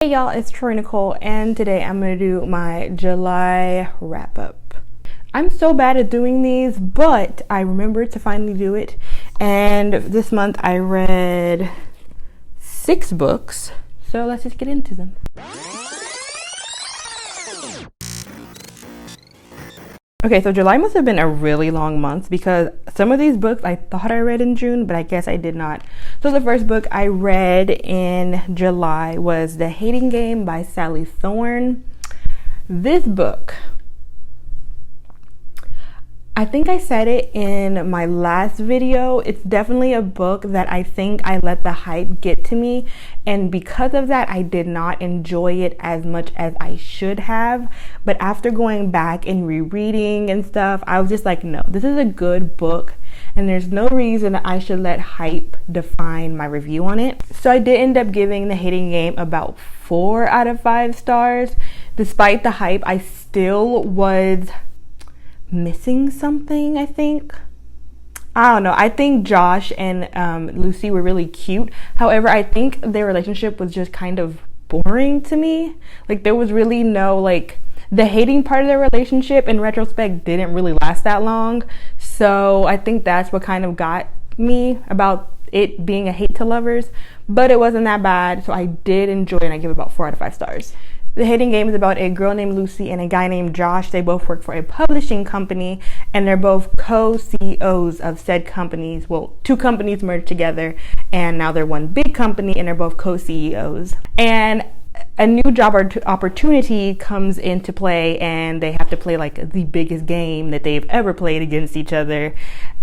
Hey y'all, it's Troy-Nicole, and today I'm going to do my July wrap-up. I'm so bad at doing these, but I remembered to finally do it, and this month I read 6 books, so let's just get into them. Okay, so July must have been a really long month because some of these books I thought I read in June, but I guess I did not. So the first book I read in July was The Hating Game by Sally Thorne. This book, I think I said it in my last video, it's definitely a book that I think I let the hype get to me, and because of that I did not enjoy it as much as I should have. But after going back and rereading and stuff, I was just like, no, this is a good book and there's no reason that I should let hype define my review on it. So I did end up giving The Hating Game about 4 out of 5 stars. Despite the hype, I still was missing something, I think. I don't know. I think Josh and Lucy were really cute. However, I think their relationship was just kind of boring to me. Like, there was really no, like, the hating part of their relationship in retrospect didn't really last that long. So I think that's what kind of got me about it being a hate to lovers. But it wasn't that bad, so I did enjoy it, and I give it about 4 out of 5 stars. The Hating Game is about a girl named Lucy and a guy named Josh. They both work for a publishing company, and they're both co-CEOs of said companies. Well, 2 companies merged together, and now they're one big company, and they're both co-CEOs. And a new job opportunity comes into play, and they have to play like the biggest game that they've ever played against each other,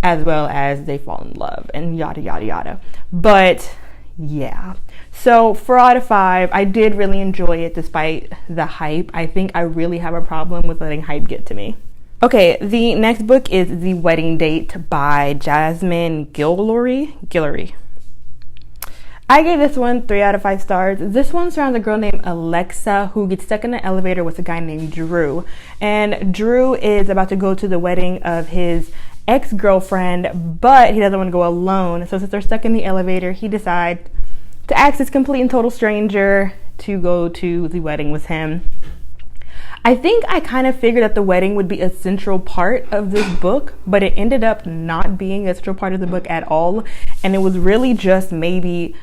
as well as they fall in love and yada, yada, yada. But yeah, so 4 out of 5, I did really enjoy it despite the hype. I think I really have a problem with letting hype get to me. Okay, the next book is The Wedding Date by Jasmine Guillory. I gave this one 3 out of 5 stars. This one surrounds a girl named Alexa who gets stuck in an elevator with a guy named Drew. And Drew is about to go to the wedding of his ex-girlfriend, but he doesn't want to go alone. So since they're stuck in the elevator, he decides to ask this complete and total stranger to go to the wedding with him. I think I kind of figured that the wedding would be a central part of this book, but it ended up not being a central part of the book at all. And it was really just maybe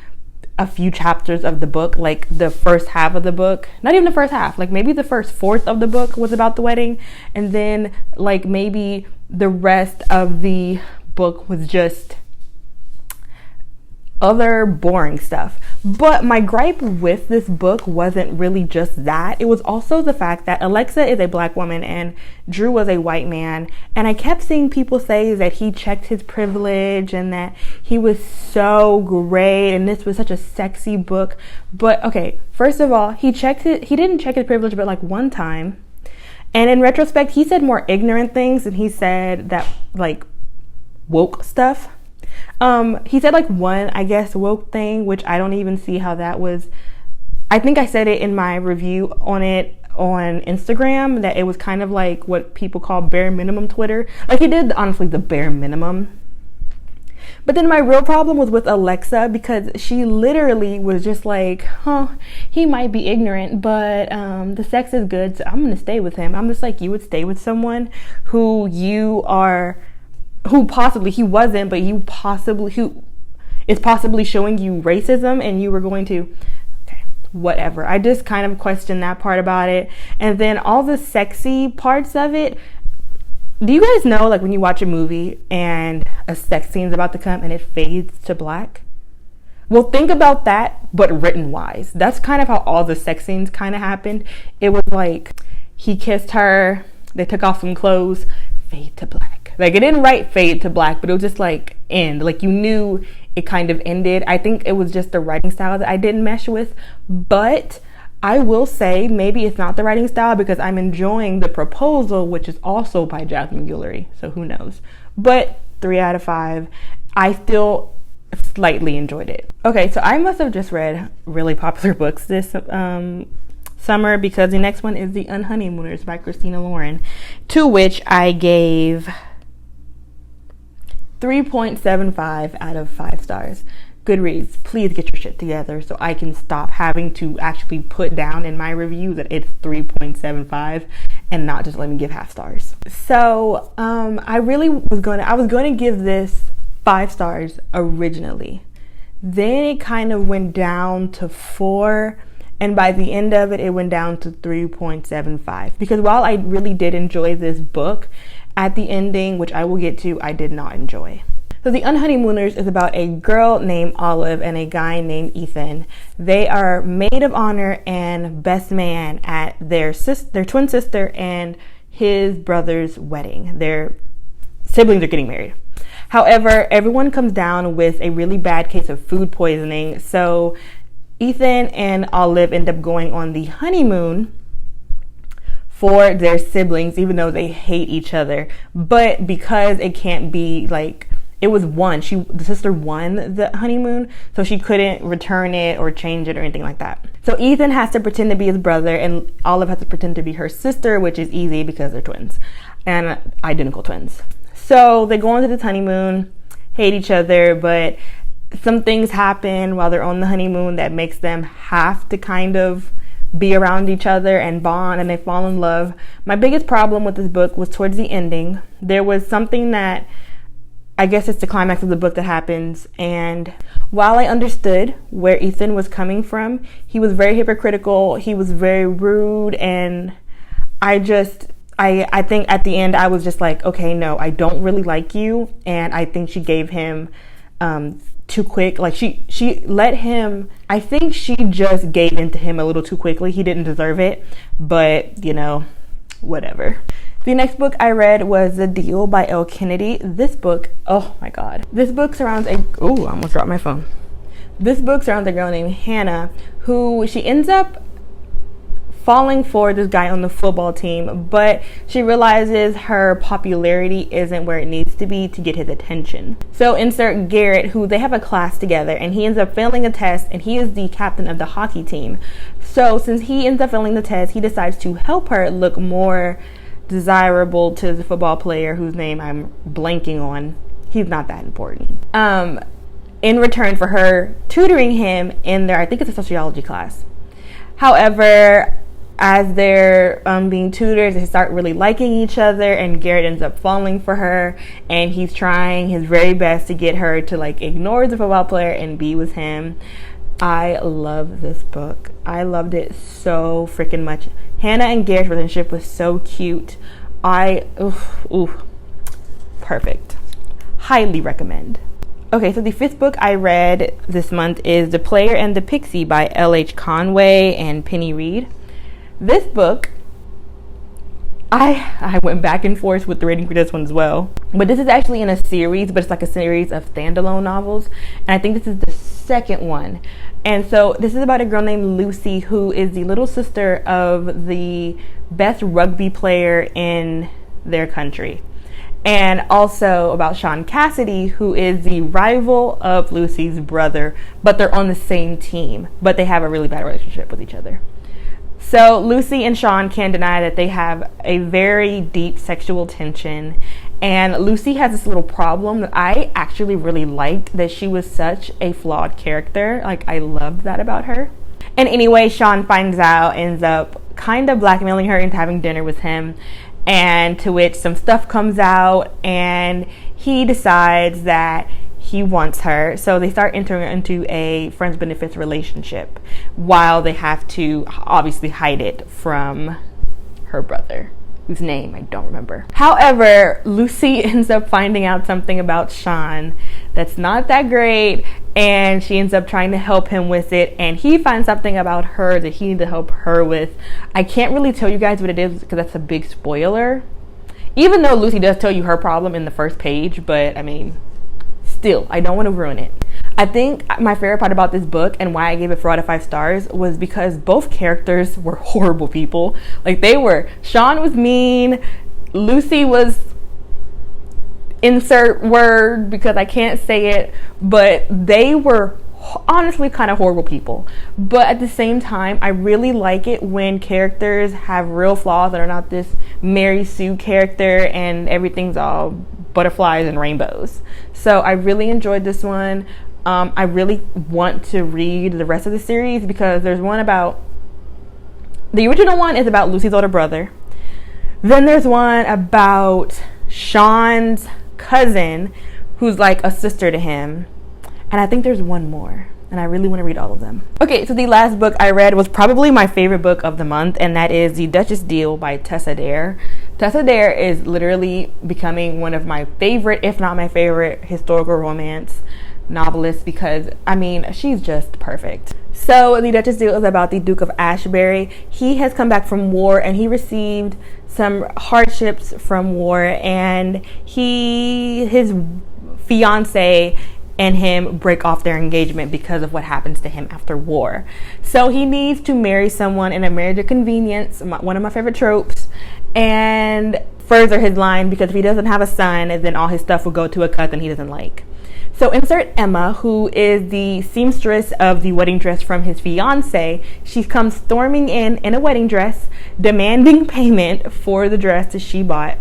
a few chapters of the book, like the first half of the book, not even the first half, like maybe the first fourth of the book was about the wedding, and then like maybe the rest of the book was just other boring stuff. But my gripe with this book wasn't really just that. It was also the fact that Alexa is a black woman and Drew was a white man. And I kept seeing people say that he checked his privilege and that he was so great and this was such a sexy book. But okay, first of all, he didn't check his privilege but like one time. And in retrospect, he said more ignorant things than he said that like woke stuff. He said like one, I guess, woke thing, which I don't even see how that was. I think I said it in my review on it on Instagram that it was kind of like what people call bare minimum Twitter. Like he did honestly the bare minimum. But then my real problem was with Alexa because she literally was just like, he might be ignorant, but the sex is good, so I'm going to stay with him. I'm just like, you would stay with someone who possibly he wasn't, but who is possibly showing you racism, and you were going to, okay, whatever. I just kind of questioned that part about it. And then all the sexy parts of it, do you guys know, like when you watch a movie and a sex scene's about to come and it fades to black? Well, think about that, but written wise. That's kind of how all the sex scenes kind of happened. It was like he kissed her, they took off some clothes, fade to black. Like it didn't write fade to black, but it was just like end. Like you knew it kind of ended. I think it was just the writing style that I didn't mesh with. But I will say maybe it's not the writing style because I'm enjoying The Proposal, which is also by Jasmine Guillory. So who knows? But 3 out of 5. I still slightly enjoyed it. Okay, so I must have just read really popular books this summer because the next one is The Unhoneymooners by Christina Lauren, to which I gave 3.75 out of 5 stars. Goodreads, please get your shit together so I can stop having to actually put down in my review that it's 3.75 and not just let me give half stars. So I was going to give this 5 stars originally. Then it kind of went down to 4, and by the end of it, it went down to 3.75. Because while I really did enjoy this book, at the ending, which I will get to, I did not enjoy. So The Unhoneymooners is about a girl named Olive and a guy named Ethan. They are maid of honor and best man at their twin sister and his brother's wedding. Their siblings are getting married. However, everyone comes down with a really bad case of food poisoning. So Ethan and Olive end up going on the honeymoon for their siblings, even though they hate each other. But because it can't be like, it was the sister won the honeymoon, so she couldn't return it or change it or anything like that. So Ethan has to pretend to be his brother, and Olive has to pretend to be her sister, which is easy because they're twins and identical twins. So they go on to this honeymoon, hate each other, but some things happen while they're on the honeymoon that makes them have to kind of be around each other and bond, and they fall in love. My biggest problem with this book was towards the ending. There was something that, I guess it's the climax of the book that happens, and while I understood where Ethan was coming from, he was very hypocritical, he was very rude, and I think at the end I was just like, okay, no, I don't really like you. And I think she gave him too quick. Like she let him, I think she just gave into him a little too quickly. He didn't deserve it, but you know, whatever. The next book I read was The Deal by Elle Kennedy. This book, oh my God. This book surrounds I almost dropped my phone. This book surrounds a girl named Hannah who she ends up falling for this guy on the football team, but she realizes her popularity isn't where it needs to be to get his attention. So insert Garrett, who they have a class together, and he ends up failing a test, and he is the captain of the hockey team. So since he ends up failing the test, he decides to help her look more desirable to the football player whose name I'm blanking on. He's not that important. In return for her tutoring him in their, I think it's a sociology class. However, as they're being tutored, they start really liking each other, and Garrett ends up falling for her, and he's trying his very best to get her to like ignore the football player and be with him. I love this book. I loved it so freaking much. Hannah and Garrett's relationship was so cute. Perfect. Highly recommend. Okay, so the 5th book I read this month is The Player and the Pixie by L.H. Conway and Penny Reed. This book, I went back and forth with the rating for this one as well. But this is actually in a series, but it's like a series of standalone novels. And I think this is the 2nd one. And so this is about a girl named Lucy, who is the little sister of the best rugby player in their country. And also about Sean Cassidy, who is the rival of Lucy's brother, but they're on the same team, but they have a really bad relationship with each other. So Lucy and Sean can't deny that they have a very deep sexual tension, and Lucy has this little problem that I actually really liked, that she was such a flawed character. Like, I loved that about her. And anyway, Sean finds out, ends up kind of blackmailing her into having dinner with him, and to which some stuff comes out, and he decides that he wants her. So they start entering into a friends benefits relationship while they have to obviously hide it from her brother, whose name I don't remember. However, Lucy ends up finding out something about Sean that's not that great, and she ends up trying to help him with it, and he finds something about her that he needs to help her with. I can't really tell you guys what it is because that's a big spoiler, even though Lucy does tell you her problem in the first page, but I mean, still, I don't want to ruin it. I think my favorite part about this book and why I gave it 4 out of 5 stars was because both characters were horrible people. Like, Sean was mean, Lucy was, insert word because I can't say it, but they were honestly kind of horrible people. But at the same time, I really like it when characters have real flaws that are not this Mary Sue character and everything's all butterflies and rainbows. So I really enjoyed this one. I really want to read the rest of the series because there's one about, the original one is about Lucy's older brother. Then there's one about Sean's cousin who's like a sister to him. And I think there's one more. And I really want to read all of them. Okay, so the last book I read was probably my favorite book of the month, and that is The Duchess Deal by Tessa Dare. Tessa Dare is literally becoming one of my favorite, if not my favorite, historical romance novelists because, I mean, she's just perfect. So The Duchess Deal is about the Duke of Ashbury. He has come back from war and he received some hardships from war, and his fiance and him break off their engagement because of what happens to him after war. So he needs to marry someone in a marriage of convenience, one of my favorite tropes, and further his line, because if he doesn't have a son, then all his stuff will go to a cousin he doesn't like. So insert Emma, who is the seamstress of the wedding dress from his fiance. She comes storming in a wedding dress, demanding payment for the dress that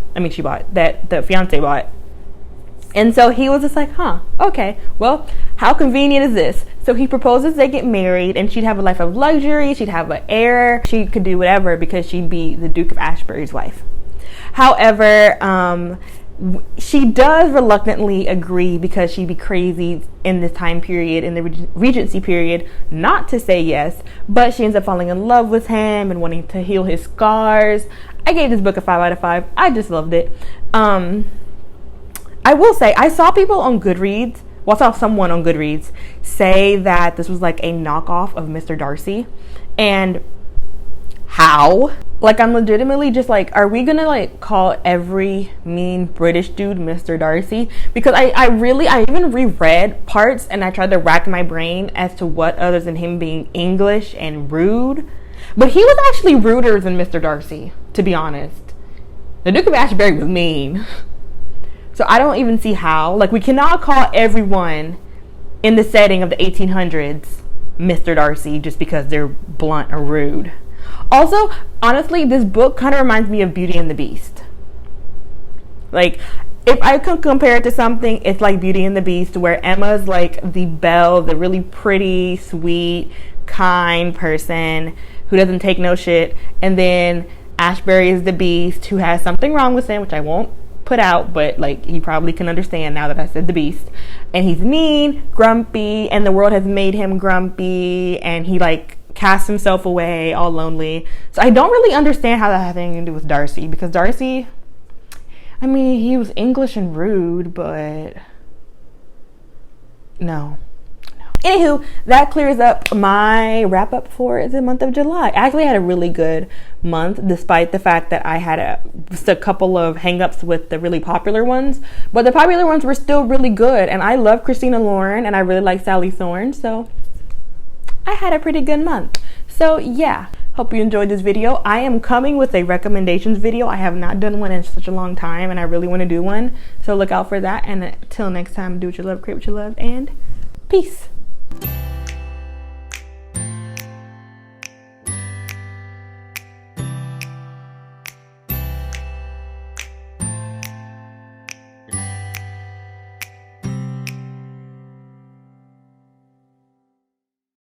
that the fiance bought. And so he was just like, okay, well, how convenient is this? So he proposes they get married, and she'd have a life of luxury, she'd have an heir, she could do whatever because she'd be the Duke of Ashbury's wife. However, she does reluctantly agree because she'd be crazy in this time period, in the Regency period, not to say yes, but she ends up falling in love with him and wanting to heal his scars. I gave this book a 5 out of 5. I just loved it. I will say, I saw someone on Goodreads say that this was like a knockoff of Mr. Darcy. And how? Like, I'm legitimately just like, are we gonna like call every mean British dude Mr. Darcy? Because I even reread parts and I tried to rack my brain as to what other than him being English and rude. But he was actually ruder than Mr. Darcy, to be honest. The Duke of Ashbury was mean. So I don't even see how. Like, we cannot call everyone in the setting of the 1800s Mr. Darcy just because they're blunt or rude. Also, honestly, this book kind of reminds me of Beauty and the Beast. Like, if I could compare it to something, it's like Beauty and the Beast, where Emma's like the belle, the really pretty, sweet, kind person who doesn't take no shit. And then Ashbury is the Beast who has something wrong with him, which I won't put out, but like he probably can understand now that I said the Beast. And he's mean, grumpy, and the world has made him grumpy, and he like casts himself away, all lonely. So I don't really understand how that has anything to do with Darcy, because Darcy, I mean, he was English and rude, but no. Anywho, that clears up my wrap up for the month of July. I actually had a really good month, despite the fact that I had just a couple of hangups with the really popular ones. But the popular ones were still really good. And I love Christina Lauren and I really like Sally Thorne. So I had a pretty good month. So yeah, hope you enjoyed this video. I am coming with a recommendations video. I have not done one in such a long time and I really want to do one. So look out for that. And until next time, do what you love, create what you love, and peace.